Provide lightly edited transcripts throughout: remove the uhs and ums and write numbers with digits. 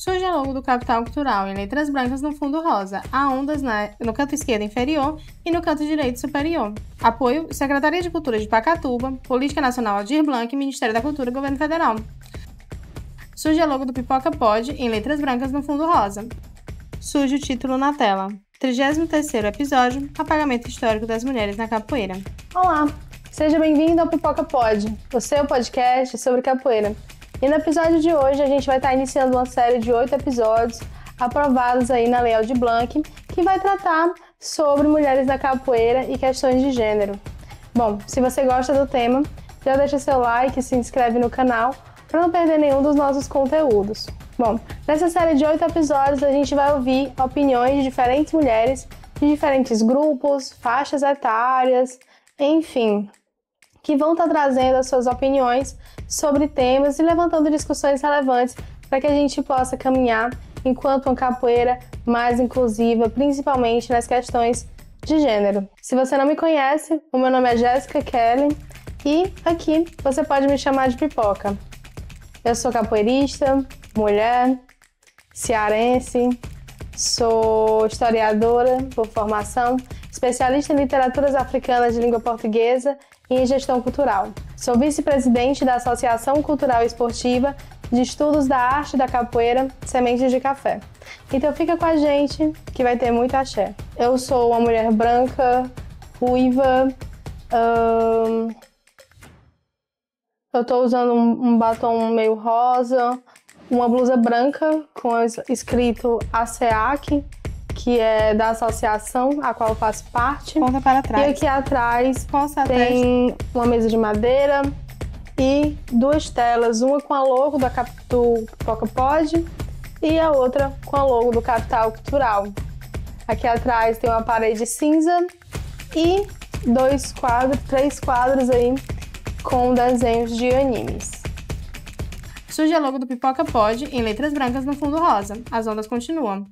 Surge a logo do Capital Cultural em letras brancas no fundo rosa, há ondas no canto esquerdo inferior e no canto direito superior. Apoio: Secretaria de Cultura de Pacatuba, Política Nacional Aldir Blanc, Ministério da Cultura e Governo Federal. Surge a logo do Pipoca Pod em letras brancas no fundo rosa. Surge o título na tela. 33º episódio: Apagamento Histórico das Mulheres na Capoeira. Olá, seja bem-vindo ao Pipoca Pod, o seu podcast sobre capoeira. E no episódio de hoje a gente vai estar iniciando uma série de 8 episódios aprovados aí na Lei Aldir Blanc, que vai tratar sobre mulheres na capoeira e questões de gênero. Bom, se você gosta do tema, já deixa seu like e se inscreve no canal para não perder nenhum dos nossos conteúdos. Bom, nessa série de 8 episódios a gente vai ouvir opiniões de diferentes mulheres, de diferentes grupos, faixas etárias, enfim, que vão estar trazendo as suas opiniões sobre temas e levantando discussões relevantes para que a gente possa caminhar enquanto uma capoeira mais inclusiva, principalmente nas questões de gênero. Se você não me conhece, o meu nome é Jéssica Kelly e aqui você pode me chamar de Pipoca. Eu sou capoeirista, mulher, cearense, sou historiadora por formação, especialista em literaturas africanas de língua portuguesa e em gestão cultural. Sou vice-presidente da Associação Cultural e Esportiva de Estudos da Arte da Capoeira, Sementes de Café. Então fica com a gente que vai ter muito axé. Eu sou uma mulher branca, ruiva, eu tô usando um batom meio rosa, uma blusa branca com escrito ASEAC, que é da associação a qual eu faço parte. Ponta para trás. E aqui atrás tem uma mesa de madeira e 2 telas, uma com a logo do Pipoca Pod e a outra com a logo do Capital Cultural. Aqui atrás tem uma parede cinza e 3 quadros aí com desenhos de animes. Surge a logo do Pipoca Pod em letras brancas no fundo rosa. As ondas continuam.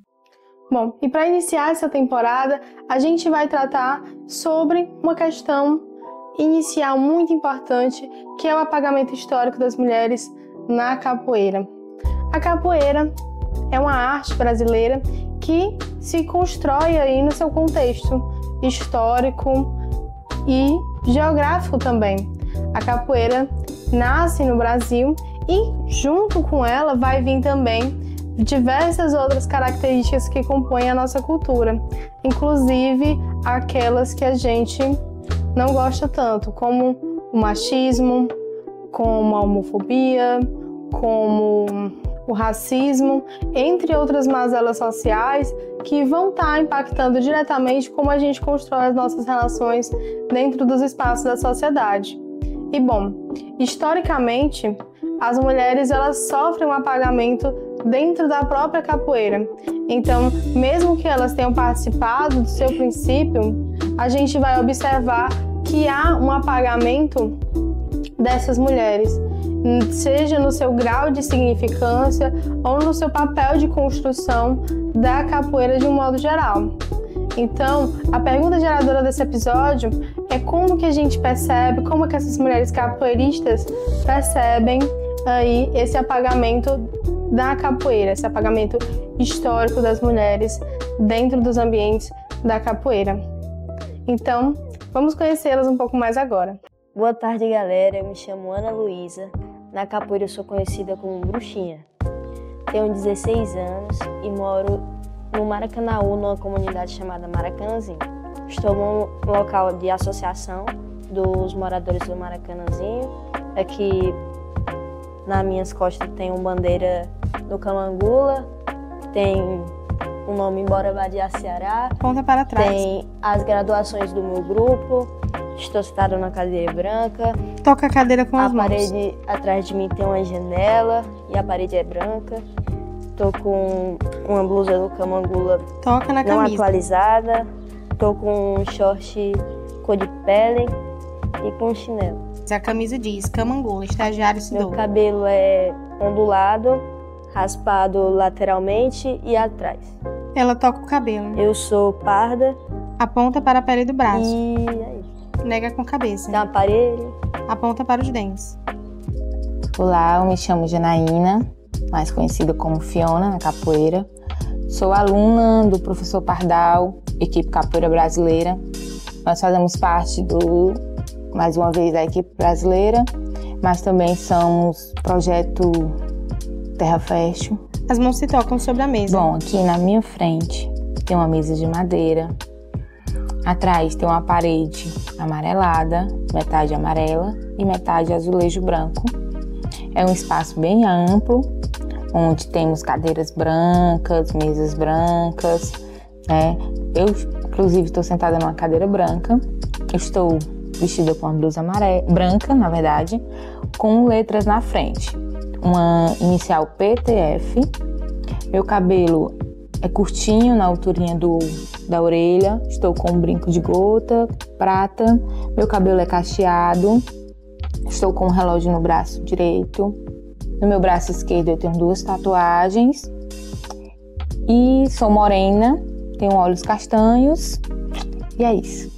Bom, e para iniciar essa temporada, a gente vai tratar sobre uma questão inicial muito importante, que é o apagamento histórico das mulheres na capoeira. A capoeira é uma arte brasileira que se constrói aí no seu contexto histórico e geográfico também. A capoeira nasce no Brasil e junto com ela vai vir também diversas outras características que compõem a nossa cultura, inclusive aquelas que a gente não gosta tanto, como o machismo, como a homofobia, como o racismo, entre outras mazelas sociais que vão estar impactando diretamente como a gente constrói as nossas relações dentro dos espaços da sociedade. E bom, historicamente, as mulheres elas sofrem um apagamento dentro da própria capoeira. Então, mesmo que elas tenham participado do seu princípio, a gente vai observar que há um apagamento dessas mulheres, seja no seu grau de significância ou no seu papel de construção da capoeira de um modo geral. Então, a pergunta geradora desse episódio é como que a gente percebe, como que essas mulheres capoeiristas percebem aí esse apagamento da capoeira, esse apagamento histórico das mulheres dentro dos ambientes da capoeira. Então, vamos conhecê-las um pouco mais agora. Boa tarde, galera. Eu me chamo Ana Luísa. Na capoeira eu sou conhecida como Bruxinha. Tenho 16 anos e moro no Maracanaú, numa comunidade chamada Maracanãzinho. Estou num local de associação dos moradores do Maracanãzinho. Aqui nas minhas costas tem uma bandeira do Camangula, tem o nome Bora Badiar Ceará. Ponta para trás. Tem as graduações do meu grupo. Estou sentada na cadeira branca. Toca a cadeira com as mãos. A parede atrás de mim tem uma janela e a parede é branca. Estou com uma blusa do Camangula Toca na não camisa. atualizada. Estou com um short cor de pele e com um chinelo. A camisa diz Camangula, estagiário estudou. Meu cabelo é ondulado, raspado lateralmente e atrás. Ela toca o cabelo. Eu sou parda. Aponta para a pele do braço. E é isso. Nega com a cabeça. Tem um aparelho. Aponta para os dentes. Olá, eu me chamo Janaína, mais conhecida como Fiona na capoeira. Sou aluna do professor Pardal, equipe Capoeira Brasileira. Nós fazemos parte mais uma vez, da equipe brasileira, mas também somos projeto Terra Fértil. As mãos se tocam sobre a mesa. Bom, aqui na minha frente tem uma mesa de madeira. Atrás tem uma parede amarelada, metade amarela e metade azulejo branco. É um espaço bem amplo, onde temos cadeiras brancas, mesas brancas, né? Eu, inclusive, estou sentada numa cadeira branca. Estou vestida com uma blusa branca, na verdade, com letras na frente. Uma inicial PTF. Meu cabelo é curtinho, na alturinha da orelha. Estou com um brinco de gota, prata. Meu cabelo é cacheado. Estou com um relógio no braço direito. No meu braço esquerdo eu tenho 2 tatuagens. E sou morena, tenho olhos castanhos. E é isso.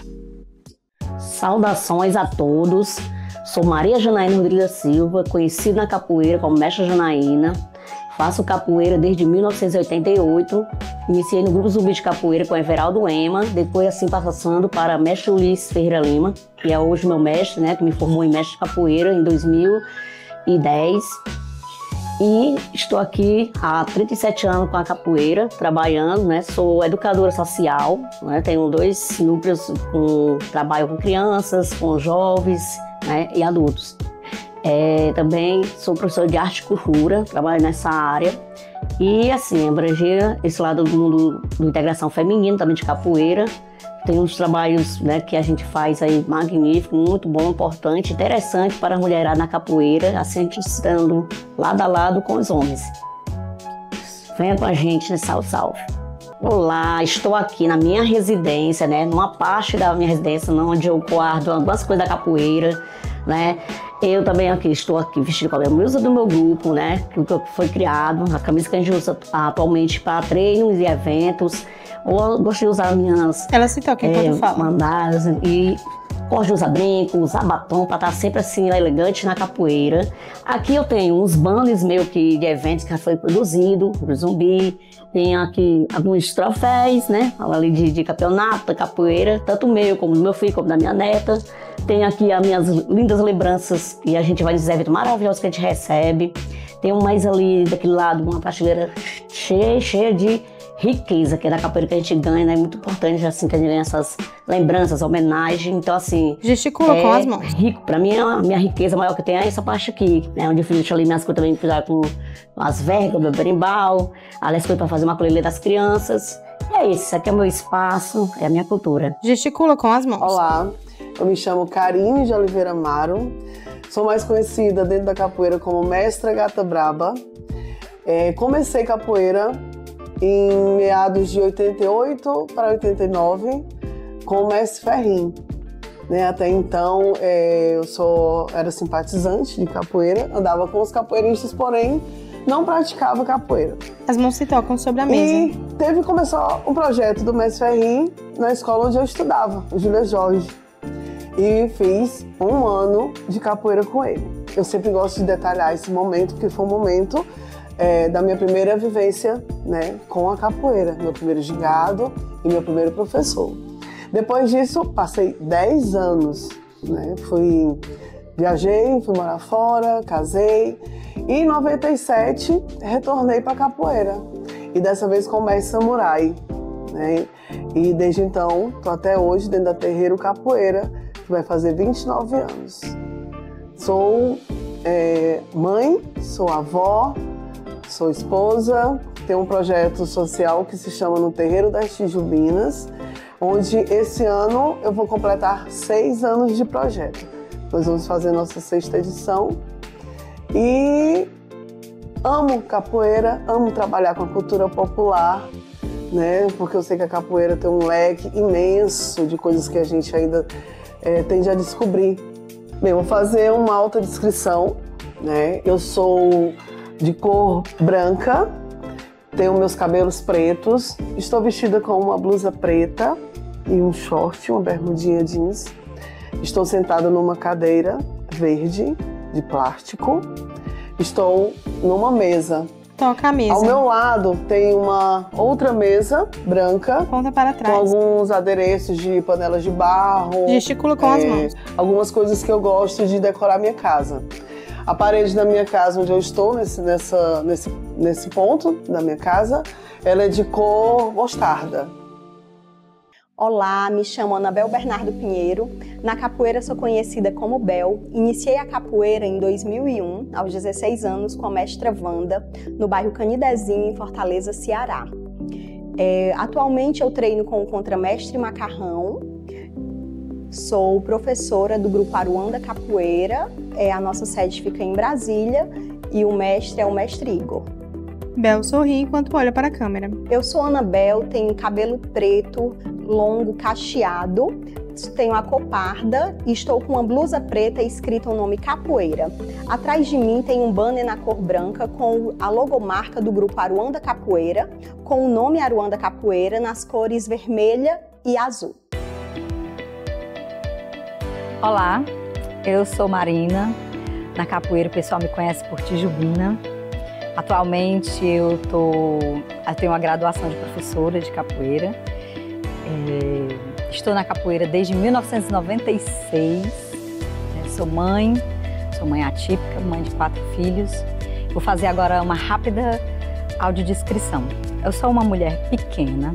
Saudações a todos. Sou Maria Janaína Rodrigues da Silva, conhecida na capoeira como Mestra Janaína. Faço capoeira desde 1988. Iniciei no Grupo Zumbi de Capoeira com Everaldo Ema, depois assim passando para Mestre Ulisses Ferreira Lima, que é hoje meu mestre, né, que me formou em Mestre de Capoeira em 2010. E estou aqui há 37 anos com a capoeira, trabalhando, né? Sou educadora social, né? Tenho 2 núcleos, trabalho com crianças, com jovens, né? E adultos. Também sou professora de arte e cultura, trabalho nessa área. E assim, abranger esse lado do mundo da integração feminina, também de capoeira. Tem uns trabalhos, né, que a gente faz aí magnífico, muito bom, importante, interessante para a mulherada na capoeira, assim a gente estando lado a lado com os homens. Venha com a gente nesse Salve. Olá, estou aqui na minha residência, né, numa parte da minha residência, onde eu guardo algumas coisas da capoeira, né. Eu também estou aqui vestida com a blusa do meu grupo, né, que foi criado, a camisa que a gente usa atualmente para treinos e eventos. Ou eu gosto de usar minhas Ela se toca enquanto fala. Mandadas e gosto de usar brinco, usar batom para estar sempre assim elegante na capoeira. Aqui eu tenho uns banners meio que de eventos que já foi produzido no Zumbi. Tem aqui alguns troféus, né? Ali de campeonato da capoeira, tanto meu como do meu filho, como da minha neta. Tem aqui as minhas lindas lembranças e a gente vai nos eventos maravilhosos que a gente recebe. Tem mais ali daquele lado uma prateleira cheia de riqueza, que é da capoeira que a gente ganha, né? É muito importante, assim, que a gente ganha essas lembranças, homenagens. Então, assim... Gesticula com as mãos. Rico. Pra mim, a minha riqueza maior que tem é essa parte aqui, né? Onde eu fiz ali minhas coisas também, com as vergas, meu berimbau, aliás, coisas pra fazer uma colheita das crianças. E é isso, aqui é o meu espaço, é a minha cultura. Gesticula com as mãos. Olá, eu me chamo Karine de Oliveira Amaro. Sou mais conhecida dentro da capoeira como Mestra Gata Braba. Comecei capoeira em meados de 88 para 89 com o Mestre Ferrinho. Né? Até então eu era simpatizante de capoeira, andava com os capoeiristas, porém não praticava capoeira. As mãos se tocam sobre a mesa. E começou um projeto do Mestre Ferrinho na escola onde eu estudava, o Júlia Jorge. E fiz 1 ano de capoeira com ele. Eu sempre gosto de detalhar esse momento, porque foi um momento da minha primeira vivência, né, com a capoeira, meu primeiro gingado e meu primeiro professor. Depois disso, passei 10 anos, né, viajei, fui morar fora, casei e em 97 retornei para a capoeira e dessa vez com o Mestre Samurai, né, e desde então estou até hoje dentro da Terreiro Capoeira, que vai fazer 29 anos. Sou mãe, sou avó, sou esposa, tenho um projeto social que se chama No Terreiro das Tijubinas, onde esse ano eu vou completar 6 anos de projeto. Nós vamos fazer nossa 6ª edição e amo capoeira, amo trabalhar com a cultura popular, né? Porque eu sei que a capoeira tem um leque imenso de coisas que a gente ainda tende a descobrir. Bem, vou fazer uma autodescrição, né? Eu sou de cor branca, tenho meus cabelos pretos, estou vestida com uma blusa preta e um short, uma bermudinha jeans. Estou sentada numa cadeira verde de plástico. Estou numa mesa Toca a mesa. Ao meu lado tem uma outra mesa branca. Ponta para Com trás. alguns adereços de panelas de barro. Gesticula com as mãos. Algumas coisas que eu gosto de decorar minha casa. A parede da minha casa, onde eu estou, nesse ponto da minha casa, ela é de cor mostarda. Olá, me chamo Anabel Bernardo Pinheiro. Na capoeira sou conhecida como Bel. Iniciei a capoeira em 2001, aos 16 anos, com a mestra Wanda, no bairro Canidezinho, em Fortaleza, Ceará. Atualmente eu treino com o contramestre Macarrão. Sou professora do grupo Aruanda Capoeira. A nossa sede fica em Brasília e o mestre é o mestre Igor. Bel sorri enquanto olha para a câmera. Eu sou Anabel, tenho cabelo preto, longo, cacheado, tenho a cor parda e estou com uma blusa preta escrita o nome Capoeira. Atrás de mim tem um banner na cor branca com a logomarca do grupo Aruanda Capoeira, com o nome Aruanda Capoeira nas cores vermelha e azul. Olá, eu sou Marina. Na capoeira o pessoal me conhece por Tijubina. Atualmente eu tenho uma graduação de professora de capoeira. Estou na capoeira desde 1996. Sou mãe atípica, mãe de 4 filhos. Vou fazer agora uma rápida audiodescrição. Eu sou uma mulher pequena,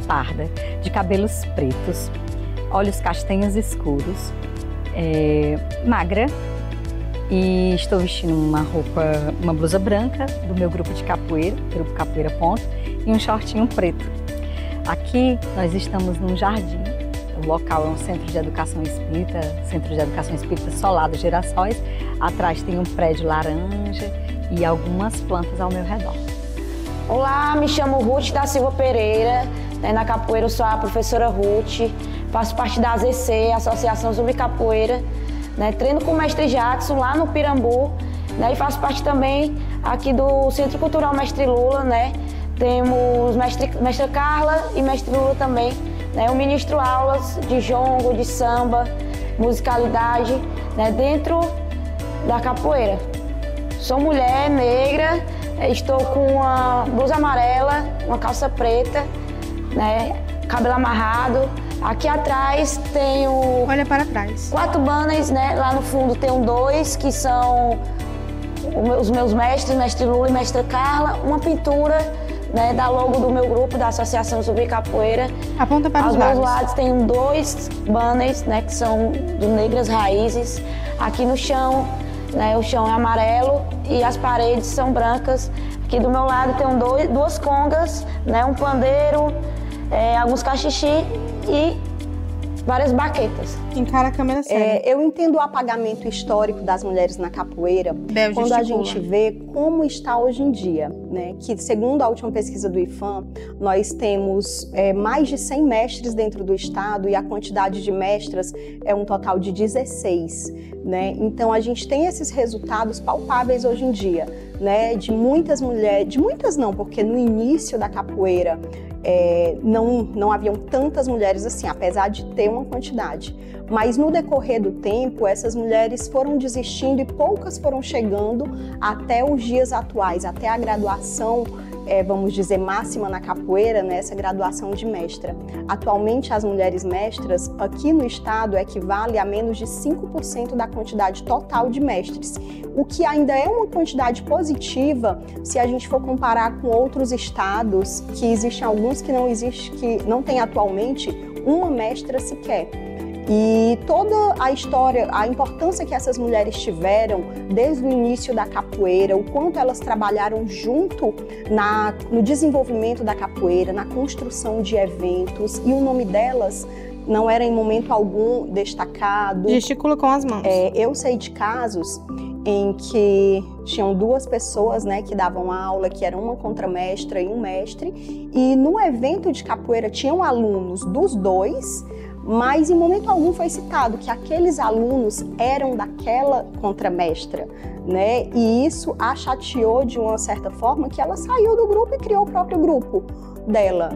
parda, de cabelos pretos, olhos castanhos escuros, magra. E estou vestindo uma blusa branca do meu grupo de capoeira, grupo Capoeira Ponto, e um shortinho preto. Aqui nós estamos num jardim. O local é um centro de educação espírita Solado Girassóis. Atrás tem um prédio laranja e algumas plantas ao meu redor. Olá, me chamo Ruth da Silva Pereira. Na capoeira eu sou a professora Ruth. Faço parte da AZC, Associação Zumbi Capoeira. Treino com o mestre Jackson lá no Pirambu, e faço parte também aqui do Centro Cultural Mestre Lula. Temos mestre Carla e mestre Lula também. Eu ministro aulas de jongo, de samba, musicalidade, dentro da capoeira. Sou mulher negra, estou com uma blusa amarela, uma calça preta, cabelo amarrado. Aqui atrás tenho... Olha para trás. 4 banners, lá no fundo tem 2 que são os meus mestres, mestre Lula e mestre Carla. Uma pintura, da logo do meu grupo, da Associação Zumbi Capoeira. Aponta para os os lados. lados. Aos lados tem 2 banners, que são do Negras Raízes. Aqui no chão, o chão é amarelo e as paredes são brancas. Aqui do meu lado tem 2 congas, um pandeiro, alguns cachixi e várias baquetas. Encara a câmera séria. Eu entendo o apagamento histórico das mulheres na capoeira quando a gente vê como está hoje em dia, que segundo a última pesquisa do IFAM, nós temos mais de 100 mestres dentro do estado e a quantidade de mestras é um total de 16. Então a gente tem esses resultados palpáveis hoje em dia, de muitas mulheres, de muitas não, porque no início da capoeira não haviam tantas mulheres assim, apesar de ter uma quantidade. Mas no decorrer do tempo, essas mulheres foram desistindo e poucas foram chegando até os dias atuais, até a graduação, vamos dizer, máxima na capoeira, essa graduação de mestra. Atualmente, as mulheres mestras aqui no estado equivale a menos de 5% da quantidade total de mestres, o que ainda é uma quantidade positiva se a gente for comparar com outros estados, que existem alguns que não tem atualmente uma mestra sequer. E toda a história, a importância que essas mulheres tiveram desde o início da capoeira, o quanto elas trabalharam junto no desenvolvimento da capoeira, na construção de eventos, e o nome delas não era em momento algum destacado. Gesticula com as mãos. Eu sei de casos em que tinham 2 pessoas, que davam aula, que eram uma contramestra e um mestre, e no evento de capoeira tinham alunos dos 2, mas em momento algum foi citado que aqueles alunos eram daquela contramestra, E isso a chateou de uma certa forma, que ela saiu do grupo e criou o próprio grupo dela,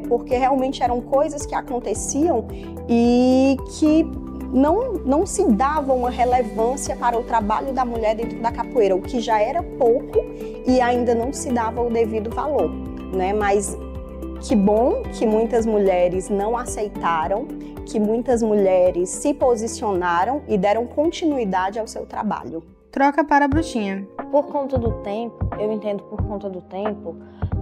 Porque realmente eram coisas que aconteciam e que não se dava uma relevância para o trabalho da mulher dentro da capoeira, o que já era pouco e ainda não se dava o devido valor, né? Mas que bom que muitas mulheres não aceitaram, que muitas mulheres se posicionaram e deram continuidade ao seu trabalho. Troca para a bruxinha. Por conta do tempo, eu entendo por conta do tempo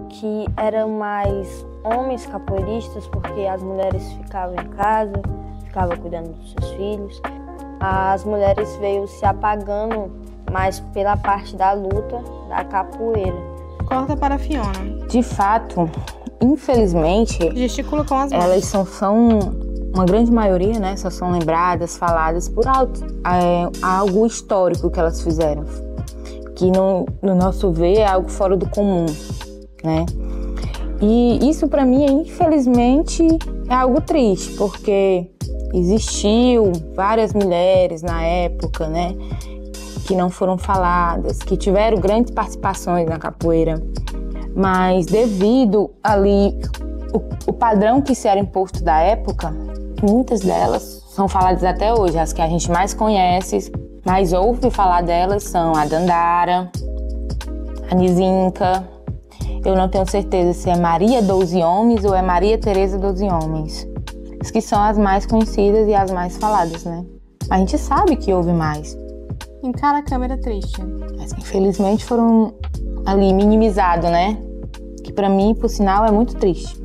que eram mais homens capoeiristas, porque as mulheres ficavam em casa, ficavam cuidando dos seus filhos. As mulheres veio se apagando mais pela parte da luta da capoeira. Corta para a Fiona. De fato, infelizmente, gesticula com as mãos. Elas são uma grande maioria, né? Só são lembradas, faladas por algo histórico que elas fizeram, que no nosso ver é algo fora do comum, né? E isso para mim, infelizmente, é algo triste, porque existiu várias mulheres na época, né, que não foram faladas, que tiveram grandes participações na capoeira, mas devido ali o padrão que se era imposto da época, muitas delas são faladas até hoje. As que a gente mais conhece, mais ouve falar delas são a Dandara, a Nizinka. Eu não tenho certeza se é Maria 12 Homens ou é Maria Teresa 12 Homens. As que são as mais conhecidas e as mais faladas, né? A gente sabe que houve mais. Encara a câmera triste. Mas infelizmente foram ali minimizados, né? Que pra mim, por sinal, é muito triste.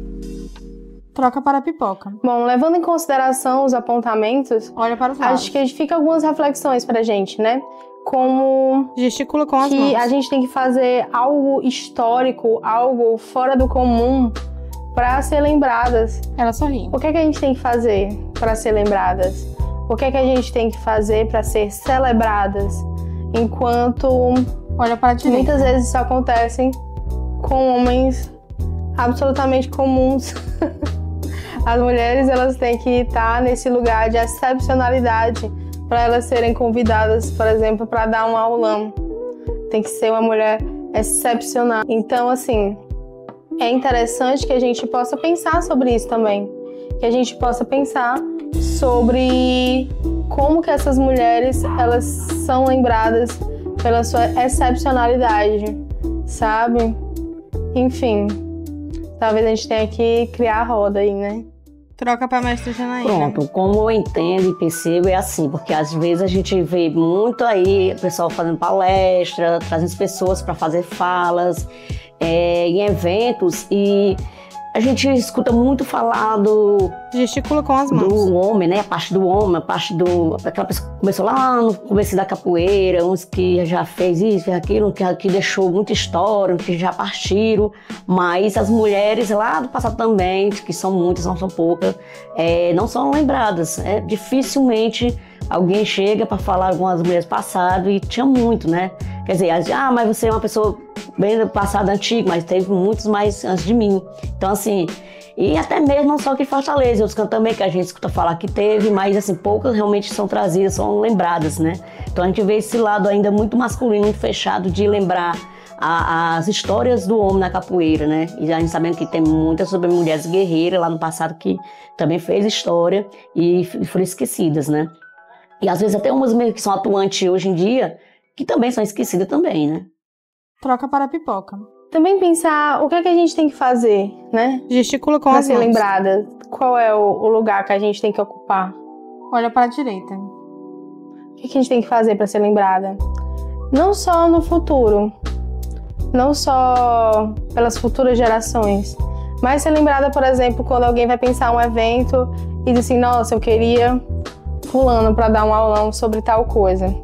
Troca para a Pipoca. Bom, levando em consideração os apontamentos, olha para os lados. Acho que fica algumas reflexões pra gente, né? Como gesticula com as mãos. Que a gente tem que fazer algo histórico, algo fora do comum para ser lembradas. Ela sorri. O que é que a gente tem que fazer para ser lembradas? O que é que a gente tem que fazer para ser celebradas? Enquanto olha para a direita. Muitas vezes isso acontece com homens absolutamente comuns. As mulheres, elas têm que estar nesse lugar de excepcionalidade para elas serem convidadas, por exemplo, para dar um aulão. Tem que ser uma mulher excepcional. Então, assim, é interessante que a gente possa pensar sobre isso também. Que a gente possa pensar sobre como que essas mulheres, elas são lembradas pela sua excepcionalidade, sabe? Enfim, talvez a gente tenha que criar a roda aí, né? Troca para a mestra Janaína. Pronto, como eu entendo e percebo é assim, porque às vezes a gente vê muito aí o pessoal fazendo palestra, trazendo pessoas para fazer falas em eventos e a gente escuta muito falar do... gesticula com as mãos. Do homem, né? A parte do homem, a parte do... Aquela pessoa que começou lá no começo da capoeira, uns que já fez isso, fez aquilo, que deixou muita história, que já partiram. Mas as mulheres lá do passado também, que são muitas, não são poucas, não são lembradas. Dificilmente alguém chega para falar algumas mulheres passadas e tinha muito, né? Quer dizer, mas você é uma pessoa bem do passado antigo, mas teve muitos mais antes de mim. Então, assim, e até mesmo não só aqui em Fortaleza, outros cantos também que a gente escuta falar que teve, mas, assim, poucas realmente são trazidas, são lembradas, né? Então, a gente vê esse lado ainda muito masculino, muito fechado de lembrar as histórias do homem na capoeira, né? E a gente sabendo que tem muitas sobre mulheres guerreiras lá no passado que também fez história e foram esquecidas, né? E às vezes até umas que são atuantes hoje em dia, que também são esquecidas também, né? Troca para a Pipoca. Também pensar o que é que a gente tem que fazer, né? Gesticula com as mãos. Para ser lembrada. Qual é o lugar que a gente tem que ocupar? Olha para a direita. O que a gente tem que fazer para ser lembrada? Não só no futuro, não só pelas futuras gerações, mas ser lembrada, por exemplo, quando alguém vai pensar um evento e diz assim, nossa, eu queria fulano para dar um aulão sobre tal coisa.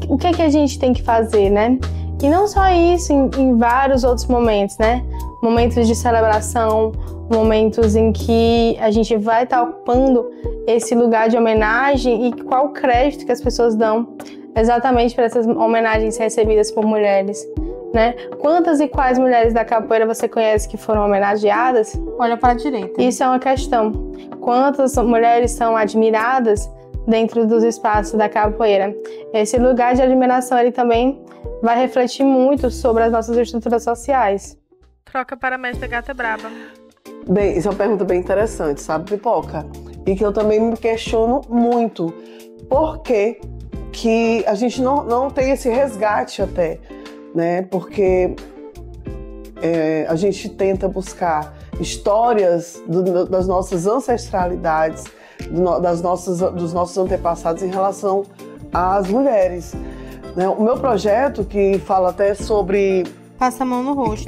O que é que a gente tem que fazer, né? E não só isso, em vários outros momentos, né? Momentos de celebração, momentos em que a gente vai estar ocupando esse lugar de homenagem e qual o crédito que as pessoas dão exatamente para essas homenagens recebidas por mulheres, né? Quantas e quais mulheres da capoeira você conhece que foram homenageadas? Olha para a direita. Isso é uma questão. Quantas mulheres são admiradas dentro dos espaços da capoeira? Esse lugar de admiração, ele também vai refletir muito sobre as nossas estruturas sociais. Troca para a mestra Gata Braba. Bem, isso é uma pergunta bem interessante, sabe, Pipoca? e que eu também me questiono muito. Por que a gente não tem esse resgate até, né? Porque a gente tenta buscar histórias das nossas ancestralidades, dos nossos antepassados em relação às mulheres, né? O meu projeto, que fala até sobre... Passa a mão no rosto.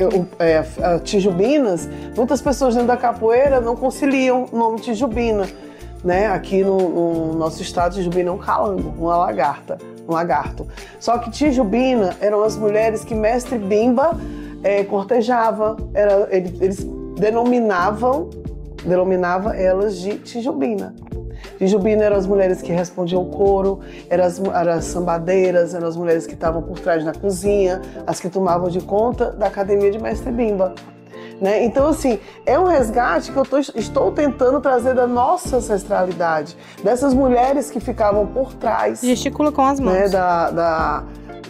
Tijubinas, muitas pessoas dentro da capoeira não conciliam o nome Tijubina, né? Aqui no nosso estado, Tijubina é um calango, um lagarto. Só que Tijubina eram as mulheres que Mestre Bimba cortejava, eles denominavam elas de Tijubina. Tijubina eram as mulheres que respondiam coro, eram as sambadeiras, eram as mulheres que estavam por trás na cozinha, as que tomavam de conta da academia de Mestre Bimba, né? Então, assim, é um resgate que eu estou tentando trazer da nossa ancestralidade, dessas mulheres que ficavam por trás. Gesticula com as mãos. Né,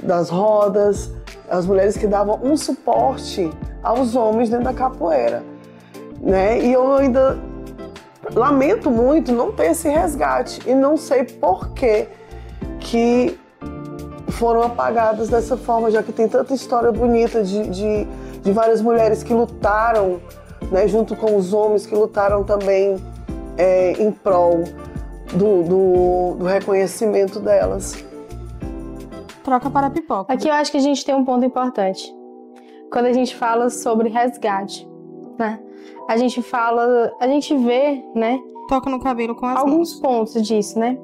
das rodas, as mulheres que davam um suporte aos homens dentro da capoeira, né? E eu ainda lamento muito não ter esse resgate e não sei por que foram apagadas dessa forma, já que tem tanta história bonita de várias mulheres que lutaram, né, junto com os homens que lutaram também em prol do reconhecimento delas. Troca para a pipoca. Aqui eu acho que a gente tem um ponto importante. Quando a gente fala sobre resgate, né? A gente vê, né? Toca no cabelo com as mãos. Alguns pontos disso, né?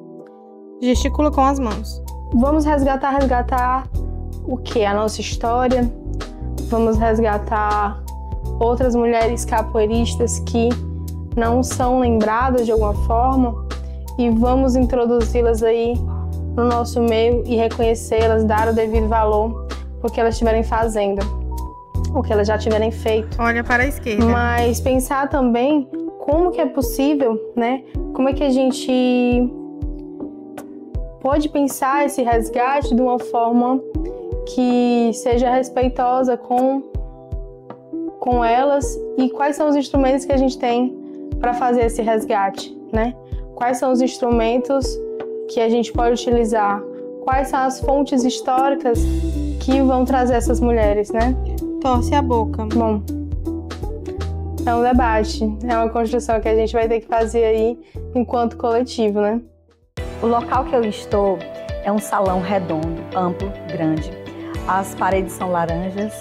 Gesticula com as mãos. Vamos resgatar o quê? A nossa história. Vamos resgatar outras mulheres capoeiristas que não são lembradas de alguma forma e vamos introduzi-las aí no nosso meio e reconhecê-las, dar o devido valor porque elas estiverem fazendo, o que elas já tiverem feito. Olha para a esquerda. Mas pensar também como que é possível, né? Como é que a gente pode pensar esse resgate de uma forma que seja respeitosa com elas e quais são os instrumentos que a gente tem para fazer esse resgate, né? Quais são os instrumentos que a gente pode utilizar? Quais são as fontes históricas que vão trazer essas mulheres, né? Torce a boca. Bom, é um debate, é uma construção que a gente vai ter que fazer aí enquanto coletivo, né? O local que eu estou é um salão redondo, amplo, grande. As paredes são laranjas,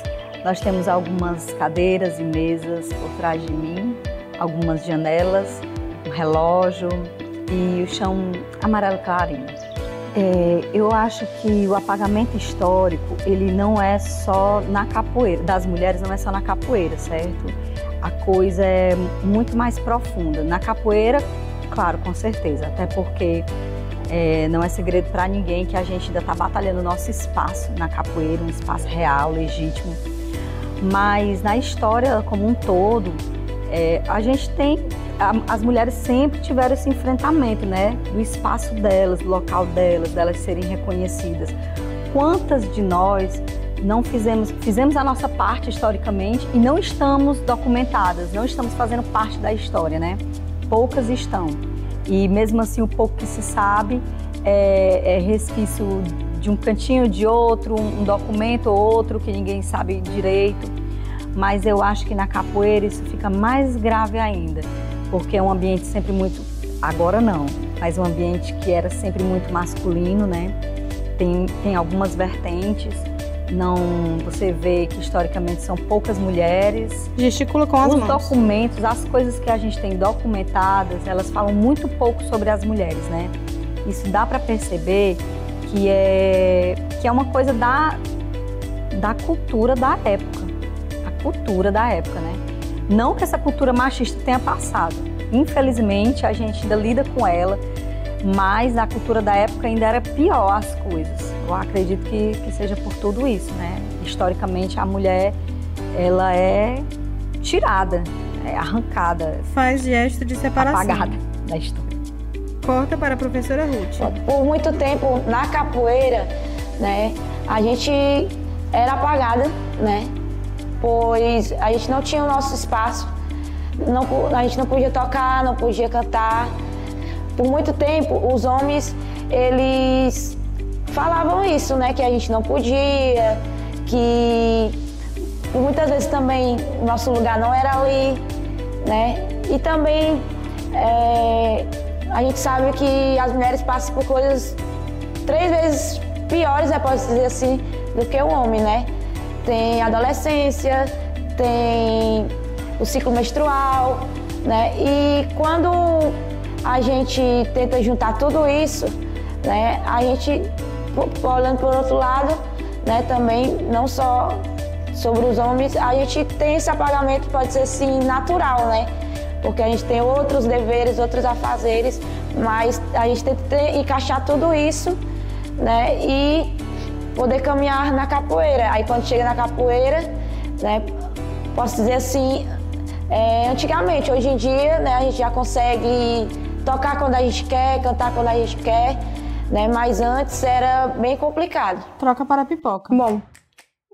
nós temos algumas cadeiras e mesas por trás de mim, algumas janelas, um relógio e o chão amarelo clarinho. Eu acho que o apagamento histórico, ele não é só na capoeira, das mulheres não é só na capoeira, certo? A coisa é muito mais profunda. Na capoeira, claro, com certeza, até porque não é segredo para ninguém que a gente ainda está batalhando o nosso espaço na capoeira, um espaço real, legítimo. Mas na história como um todo, a gente tem, as mulheres sempre tiveram esse enfrentamento, né? Do espaço delas, do local delas serem reconhecidas. Quantas de nós não fizemos a nossa parte historicamente e não estamos documentadas, não estamos fazendo parte da história, né? Poucas estão. E mesmo assim, o pouco que se sabe é resquício de um cantinho de outro, um documento ou outro que ninguém sabe direito. Mas eu acho que na capoeira isso fica mais grave ainda, porque é um ambiente sempre muito, agora não, mas um ambiente que era sempre muito masculino, né? Tem algumas vertentes, você vê que historicamente são poucas mulheres. Gesticula com as mãos. Os documentos, as coisas que a gente tem documentadas, elas falam muito pouco sobre as mulheres, né? Isso dá para perceber que é uma coisa da cultura da época. Cultura da época, né? Não que essa cultura machista tenha passado. Infelizmente, a gente ainda lida com ela, mas a cultura da época ainda era pior as coisas. Eu acredito que seja por tudo isso, né? Historicamente, a mulher, ela é tirada, é arrancada. Faz gesto de separação. Apagada da história. Corta para a professora Ruth. Por muito tempo, na capoeira, né, a gente era apagada, né? Pois a gente não tinha o nosso espaço, a gente não podia tocar, não podia cantar, por muito tempo, os homens, eles falavam isso, né? Que a gente não podia, que muitas vezes também o nosso lugar não era ali, né? E também a gente sabe que as mulheres passam por coisas 3 vezes piores, posso dizer assim, do que o homem, né? Tem a adolescência, tem o ciclo menstrual, né? E quando a gente tenta juntar tudo isso, né? A gente, olhando por outro lado, né? Também, não só sobre os homens, a gente tem esse apagamento, pode ser assim, natural, né? Porque a gente tem outros deveres, outros afazeres, mas a gente tenta encaixar tudo isso, né? E poder caminhar na capoeira. Aí quando chega na capoeira, né? Posso dizer assim, antigamente, hoje em dia, né? A gente já consegue tocar quando a gente quer, cantar quando a gente quer, né? Mas antes era bem complicado. Troca para a pipoca. Bom,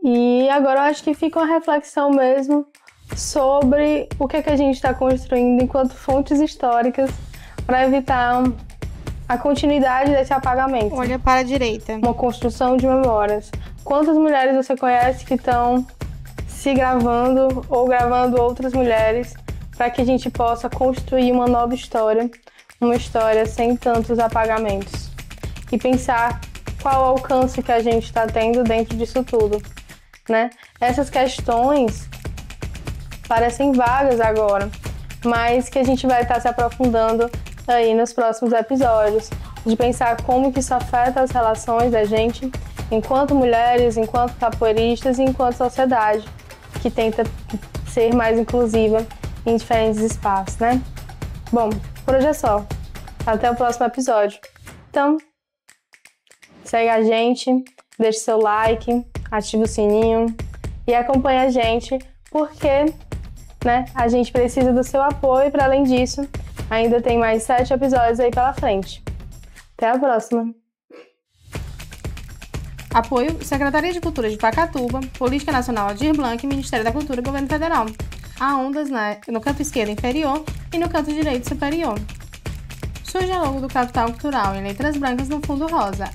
e agora eu acho que fica uma reflexão mesmo sobre o que a gente está construindo enquanto fontes históricas para evitar a continuidade desse apagamento. Olha para a direita. Uma construção de memórias. Quantas mulheres você conhece que estão se gravando ou gravando outras mulheres para que a gente possa construir uma nova história, uma história sem tantos apagamentos? E pensar qual o alcance que a gente está tendo dentro disso tudo, né? Essas questões parecem vagas agora, mas que a gente vai estar se aprofundando aí nos próximos episódios, de pensar como que isso afeta as relações da gente enquanto mulheres, enquanto capoeiristas e enquanto sociedade, que tenta ser mais inclusiva em diferentes espaços, né? Bom, por hoje é só. Até o próximo episódio. Então, segue a gente, deixe seu like, ative o sininho e acompanhe a gente, porque, né, a gente precisa do seu apoio e, para além disso, ainda tem mais 7 episódios aí pela frente. Até a próxima! Apoio Secretaria de Cultura de Pacatuba, Política Nacional Aldir Blanc, Ministério da Cultura e Governo Federal. Há ondas no canto esquerdo inferior e no canto direito superior. Surge logo do Capital Cultural em letras brancas no fundo rosa.